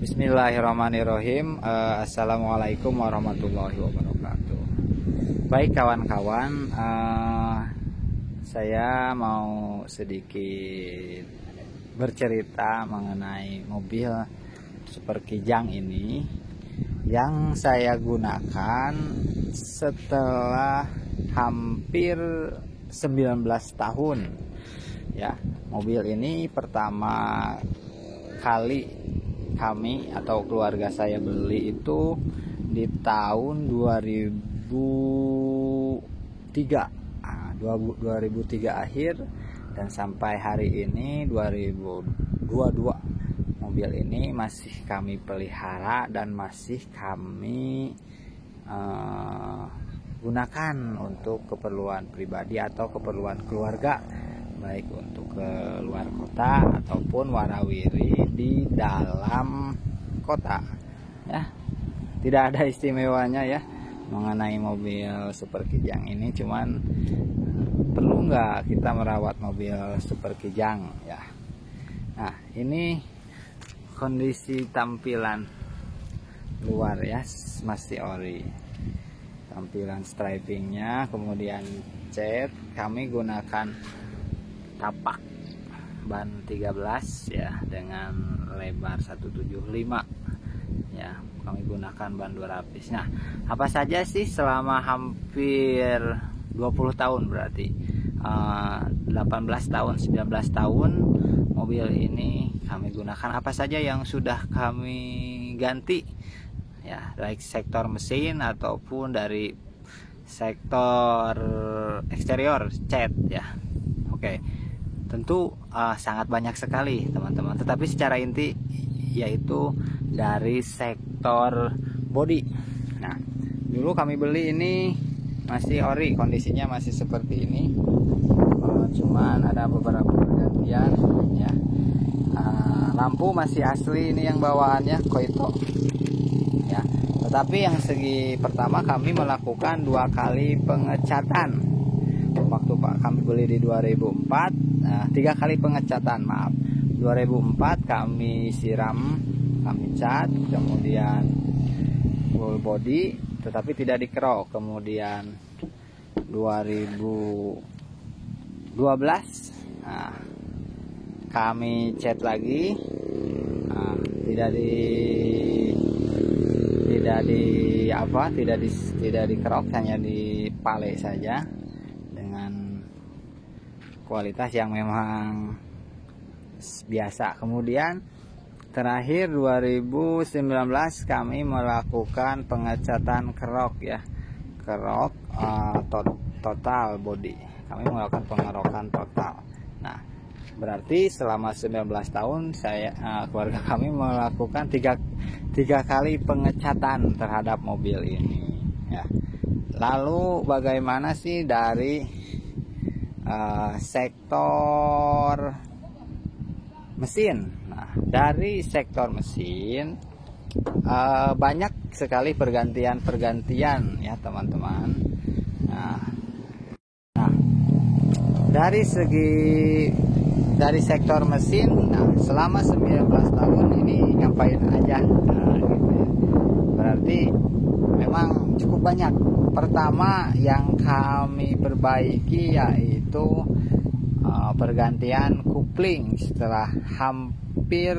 Bismillahirrahmanirrahim. Assalamualaikum warahmatullahi wabarakatuh. Baik kawan-kawan, saya mau sedikit bercerita mengenai mobil Super Kijang ini yang saya gunakan setelah hampir 19 tahun. Ya, mobil ini pertama kali kami atau keluarga saya beli itu di tahun 2003 akhir, dan sampai hari ini 2022 mobil ini masih kami pelihara dan masih kami gunakan untuk keperluan pribadi atau keperluan keluarga, baik untuk ke luar kota ataupun warawiri di dalam kota. Ya, tidak ada istimewanya ya mengenai mobil Super Kijang ini, cuman perlu nggak kita merawat mobil Super Kijang ya. Nah, ini kondisi tampilan luar ya, masih ori. Tampilan stripingnya, kemudian cat, kami gunakan tapak ban 13 ya dengan lebar 175 ya, kami gunakan ban 2 lapis. Nah, apa saja sih selama hampir 20 tahun, berarti 18 tahun 19 tahun mobil ini kami gunakan, apa saja yang sudah kami ganti ya, baik sektor mesin ataupun dari sektor eksterior cat ya. Oke, tentu sangat banyak sekali teman-teman, tetapi secara inti yaitu dari sektor bodi. Nah, dulu kami beli ini masih ori, kondisinya masih seperti ini, cuman ada beberapa pergantian ya. Lampu masih asli, ini yang bawaannya Koito ya, tetapi yang segi pertama kami melakukan 2 kali pengecatan. Waktu kami beli di 2004, 3 kali pengecatan, maaf. 2004 kami siram, kami cat, kemudian full body tetapi tidak dikerok. Kemudian 2012 kami cat lagi, tidak dikerok, hanya dipale saja dengan kualitas yang memang biasa. Kemudian terakhir 2019 kami melakukan pengecatan kerok ya, kerok total body, kami melakukan pengerokan total. Nah, berarti selama 19 tahun keluarga kami melakukan tiga kali pengecatan terhadap mobil ini ya. Lalu bagaimana sih dari sektor mesin? Nah, dari sektor mesin banyak sekali pergantian ya teman-teman. Nah, dari sektor mesin, selama 19 tahun ini ngapain aja? Nah, gitu ya. Berarti memang cukup banyak. Pertama yang kami perbaiki yaitu pergantian kupling. Setelah hampir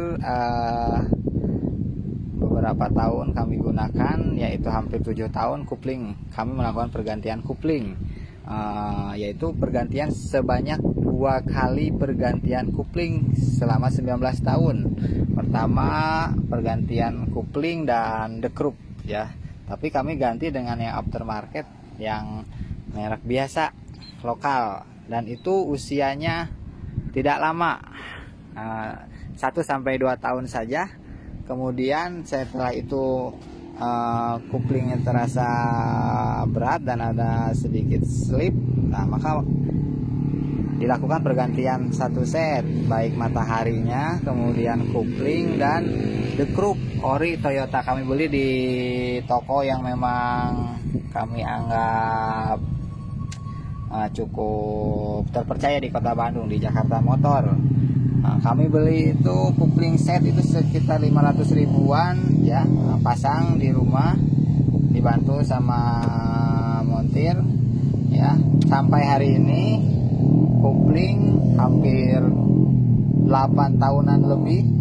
beberapa tahun kami gunakan, yaitu hampir 7 tahun kupling, kami melakukan pergantian kupling, yaitu pergantian sebanyak 2 kali pergantian kupling selama 19 tahun. Pertama pergantian kupling dan dekrup ya, tapi kami ganti dengan yang aftermarket, yang merek biasa lokal, dan itu usianya tidak lama, 1-2 tahun saja. Kemudian setelah itu kuplingnya terasa berat dan ada sedikit slip, nah maka dilakukan pergantian 1 set, baik mataharinya, kemudian kupling dan dekrup ori Toyota. Kami beli di toko yang memang kami anggap cukup terpercaya di Kota Bandung, di Jakarta Motor. Nah, kami beli itu kopling set itu sekitar 500 ribuan ya, pasang di rumah dibantu sama montir ya. Sampai hari ini kopling hampir 8 tahunan lebih,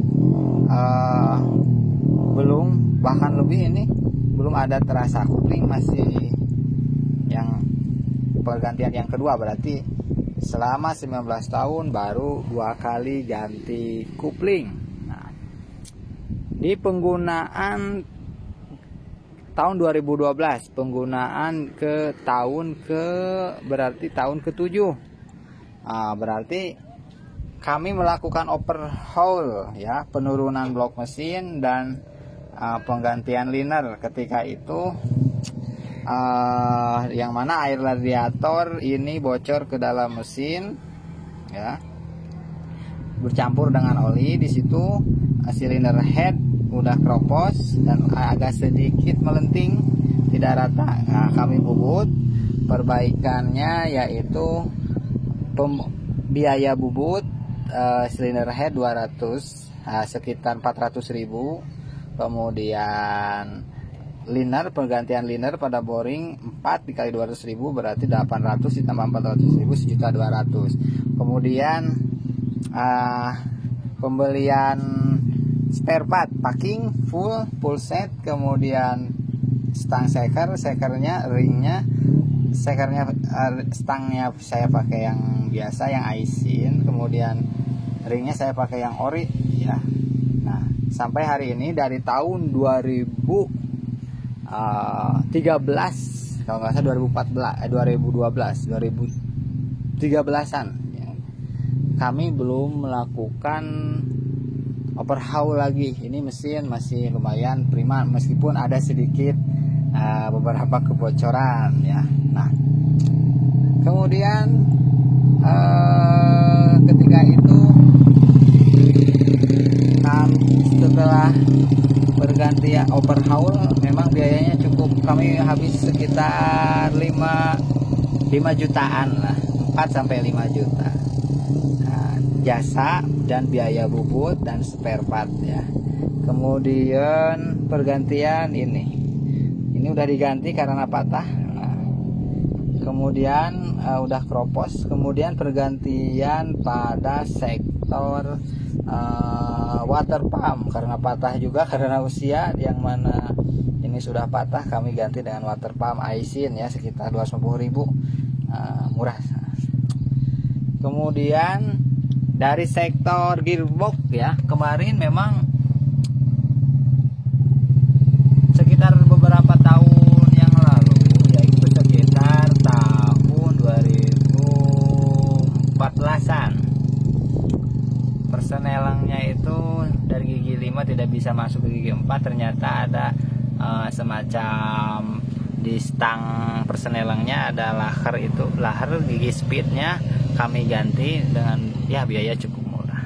belum, bahkan lebih ini belum ada terasa kopling. Masih yang pergantian yang kedua, berarti selama 19 tahun baru 2 kali ganti kopling. Nah, di penggunaan tahun 2012, penggunaan ke berarti tahun ke-7. Berarti kami melakukan overhaul ya, penurunan blok mesin dan penggantian liner. Ketika itu yang mana air radiator ini bocor ke dalam mesin ya, bercampur dengan oli. Di situ silinder head udah kropos dan agak sedikit melenting, tidak rata. Nah, kami bubut perbaikannya, yaitu biaya bubut silinder head 200, sekitar 400.000. Kemudian liner, pergantian liner pada boring 4 dikali 200.000 berarti 800 ditambah 400.000 1.200.000. Kemudian pembelian spare part packing full set. Kemudian stang sekernya, ringnya, stangnya saya pakai yang biasa, yang aisin. Kemudian ringnya saya pakai yang ori ya. Nah, sampai hari ini dari tahun 2013 kalau nggak salah 2013-an ya, kami belum melakukan overhaul lagi. Ini mesin masih lumayan prima meskipun ada sedikit beberapa kebocoran ya. Nah, kemudian ketika itu setelah berganti overhaul, memang biayanya cukup, kami habis sekitar 5 jutaan lah, 4 sampai 5 juta. Nah, jasa dan biaya bubut dan spare part ya. Kemudian pergantian ini udah diganti karena patah. Nah, kemudian udah kropos. Kemudian pergantian pada sektor water pump karena patah juga, karena usia, yang mana ini sudah patah. Kami ganti dengan water pump aisin ya, sekitar 250.000, murah. Kemudian dari sektor gearbox ya, kemarin memang sekitar beberapa tahun yang lalu, yaitu sekitar tahun 2014-an, persnelangnya itu dari gigi 5 tidak bisa masuk ke gigi 4. Ternyata ada semacam di stang persnelangnya ada lahar, itu lahar gigi speednya kami ganti dengan ya biaya cukup murah.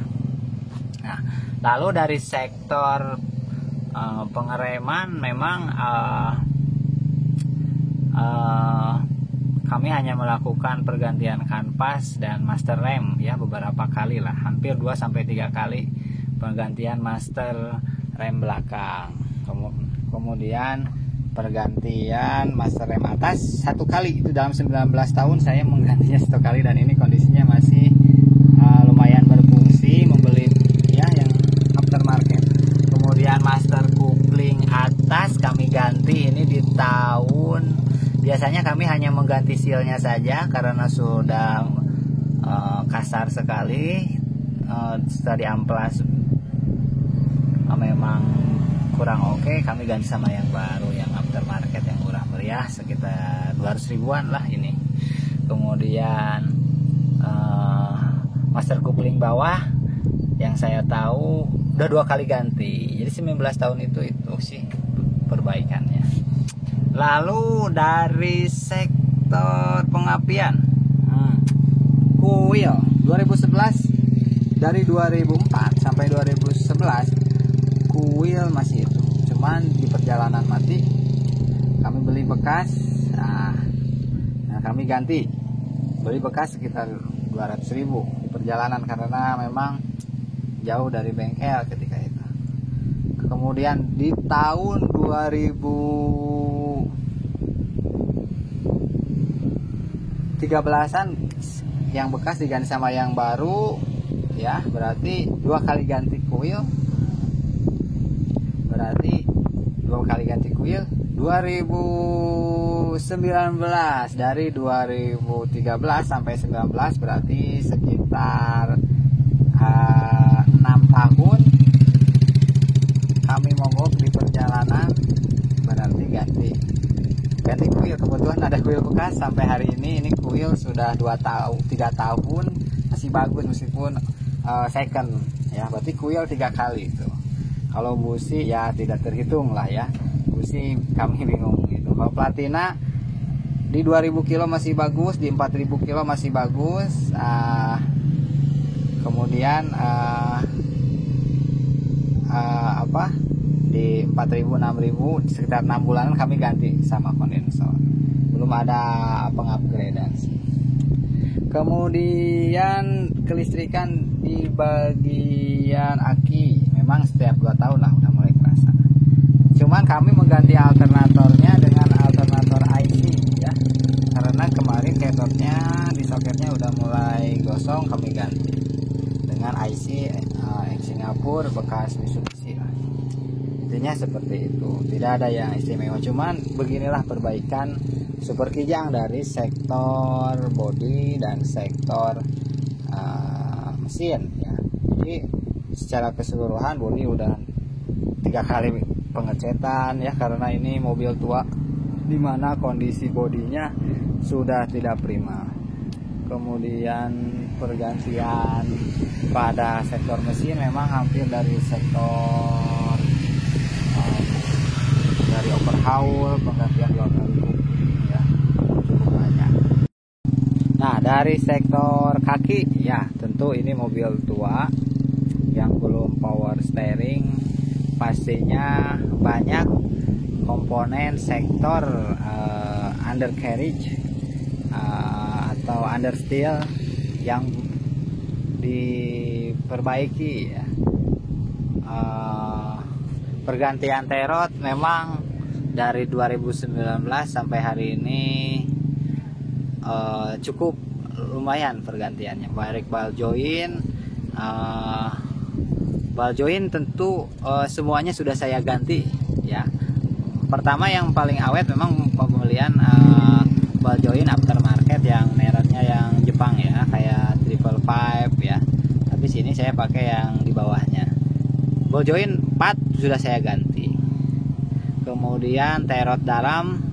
Nah, lalu dari sektor pengereman memang kami hanya melakukan pergantian kanvas dan master rem ya, beberapa kali lah, hampir 2-3 kali pergantian master rem belakang. Kemudian pergantian master rem atas 1 kali. Itu dalam 19 tahun saya menggantinya 1 kali, dan ini kondisinya masih lumayan berfungsi, membeli ya yang aftermarket. Kemudian master kopling atas kami ganti ini di tahun, biasanya kami hanya mengganti sealnya saja karena sudah kasar sekali. Setelah diamplas memang kurang oke, kami ganti sama yang baru, yang aftermarket, yang murah meriah, sekitar 200 ribuan lah ini. Kemudian master kopling bawah yang saya tahu udah 2 kali ganti, jadi 19 tahun itu sih perbaikannya. Lalu dari sektor pengapian, kuil 2011, dari 2004 sampai 2011 kuil masih itu, cuman di perjalanan mati kami beli bekas. Nah kami ganti, beli bekas sekitar 200.000 di perjalanan, karena memang jauh dari bengkel ketika itu. Kemudian di tahun 2013an yang bekas diganti sama yang baru ya, berarti 2 kali ganti kuil. Berarti 2 kali ganti kuil. 2019, dari 2013 sampai 19 berarti sekitar 6 tahun kami mogok di perjalanan, berarti ganti kuil. Kebetulan ada kuil bekas sampai hari ini kuil sudah 3 tahun masih bagus meskipun second ya, berarti kuil 3 kali itu. Kalau busi ya tidak terhitung lah ya, busi kami bingung gitu. Kalau platina di 2000 kilo masih bagus, di 4000 kilo masih bagus. Kemudian di 4000 6000 sekitar 6 bulanan kami ganti sama kondensor, belum ada pengupgradean sih. Kemudian kelistrikan di bagian aki memang setiap 2 tahun lah udah mulai kerasa. Cuman kami mengganti alternatornya dengan alternator IC ya, karena kemarin cathodnya di soketnya udah mulai gosong, kami ganti dengan IC Singapura bekas Mitsubishi lah. Intinya seperti itu, tidak ada yang istimewa, cuman beginilah perbaikan Super Kijang dari sektor bodi dan sektor mesin ya. Jadi secara keseluruhan bodi udah 3 kali pengecetan ya, karena ini mobil tua dimana kondisi bodinya sudah tidak prima. Kemudian pergantian pada sektor mesin memang hampir dari sektor dari overhaul, penggantian 2 kali kuping ya, cukup banyak. Nah, dari sektor kaki ya, tentu ini mobil tua yang belum power steering, pastinya banyak komponen sektor undercarriage atau understeer yang diperbaiki ya. Pergantian terot memang dari 2019 sampai hari ini cukup lumayan pergantiannya. Baik ball join tentu semuanya sudah saya ganti ya. Pertama yang paling awet memang pembelian ball join aftermarket yang mereknya yang Jepang ya, kayak triple pipe ya. Tapi sini saya pakai yang di bawahnya. Ball join 4 sudah saya ganti. Kemudian terot dalam,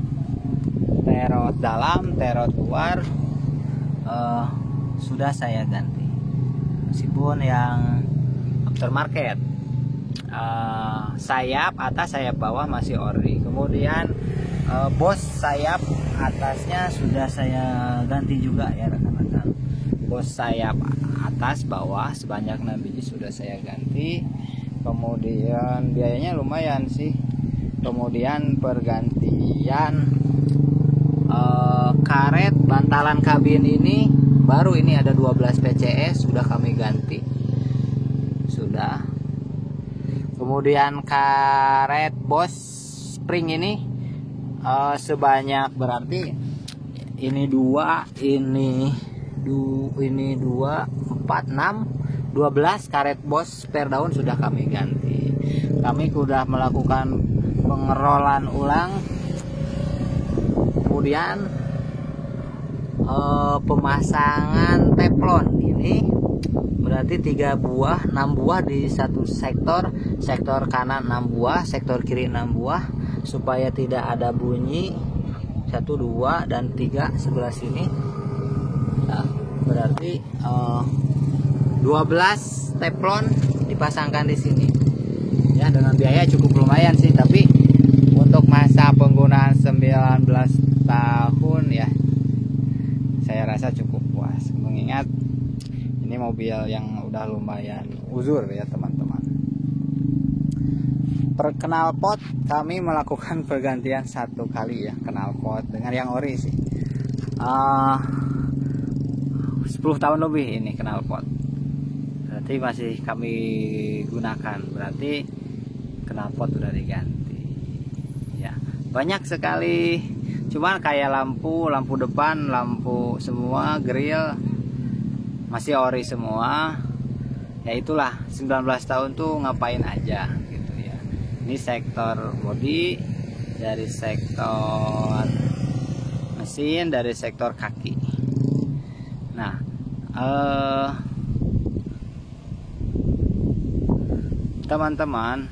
terot luar sudah saya ganti. Meskipun yang aftermarket, sayap atas sayap bawah masih ori. Kemudian bos sayap atasnya sudah saya ganti juga ya rekan-rekan. Bos sayap atas bawah sebanyak 6 biji sudah saya ganti. Kemudian biayanya lumayan sih. Kemudian pergantian karet bantalan kabin ini baru, ini ada 12 PCS sudah kami ganti sudah. Kemudian karet bos spring ini sebanyak, berarti ini 2, ini 2, 4, 6, 12 karet bos spare daun sudah kami ganti. Kami sudah melakukan pengerolan ulang. Kemudian pemasangan teflon ini berarti 3 buah, 6 buah di satu sektor, sektor kanan 6 buah, sektor kiri 6 buah, supaya tidak ada bunyi. 1, 2, dan 3 sebelah sini. Nah, berarti 12 teflon dipasangkan di sini ya, dengan biaya cukup lumayan sih, tapi untuk masa penggunaan 19 tahun ya saya rasa cukup puas, mengingat ini mobil yang udah lumayan uzur ya teman-teman. Knalpot kami melakukan pergantian 1 kali ya, knalpot dengan yang ori sih. 10 tahun lebih ini knalpot. berarti masih kami gunakan, berarti knalpot udah diganti ya. Banyak sekali, cuman kayak lampu depan, lampu semua, grill masih ori semua ya. Itulah 19 tahun tuh ngapain aja gitu ya. Ini sektor bodi, dari sektor mesin, dari sektor kaki. Nah teman-teman,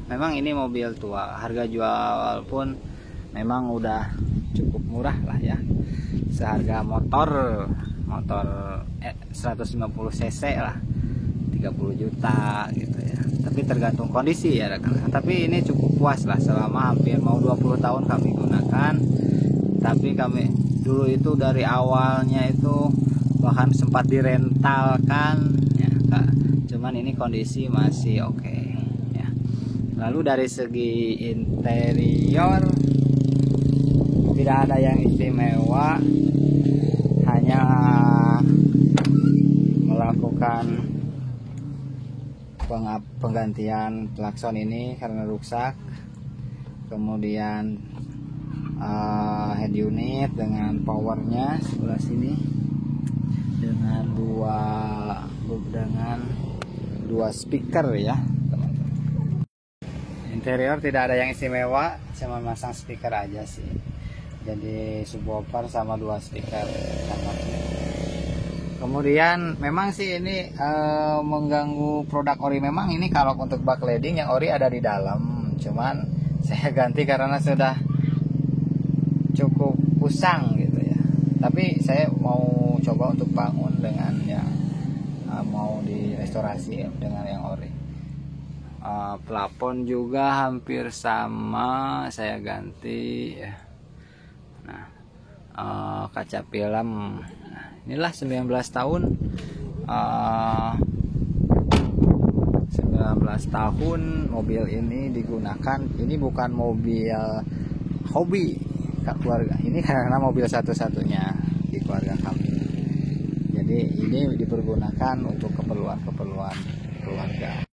memang ini mobil tua, harga jual pun memang udah cukup murah lah ya, seharga motor 150 cc lah 30 juta gitu ya. Tapi tergantung kondisi ya rekan. Tapi ini cukup puas lah, selama hampir mau 20 tahun kami gunakan. Tapi kami dulu itu dari awalnya itu bahkan sempat direntalkan ya Kak. Cuman ini kondisi masih oke ya. Lalu dari segi interior tidak ada yang istimewa, hanya melakukan penggantian klakson ini karena rusak. Kemudian head unit dengan powernya sebelah sini dengan dua speaker ya teman-teman. Interior tidak ada yang istimewa, cuma masang speaker aja sih. Jadi subwoofer sama 2 speaker. Kemudian memang sih ini mengganggu produk ori. Memang ini kalau untuk backlighting yang ori ada di dalam, cuman saya ganti karena sudah cukup usang gitu ya. Tapi saya mau coba untuk bangun dengan yang mau direstorasi dengan yang ori. Plafon juga hampir sama saya ganti ya. Nah kaca film, inilah 19 tahun 19 tahun mobil ini digunakan. Ini bukan mobil hobi keluarga, ini karena mobil satu-satunya di keluarga kami. Jadi ini dipergunakan untuk keperluan keluarga.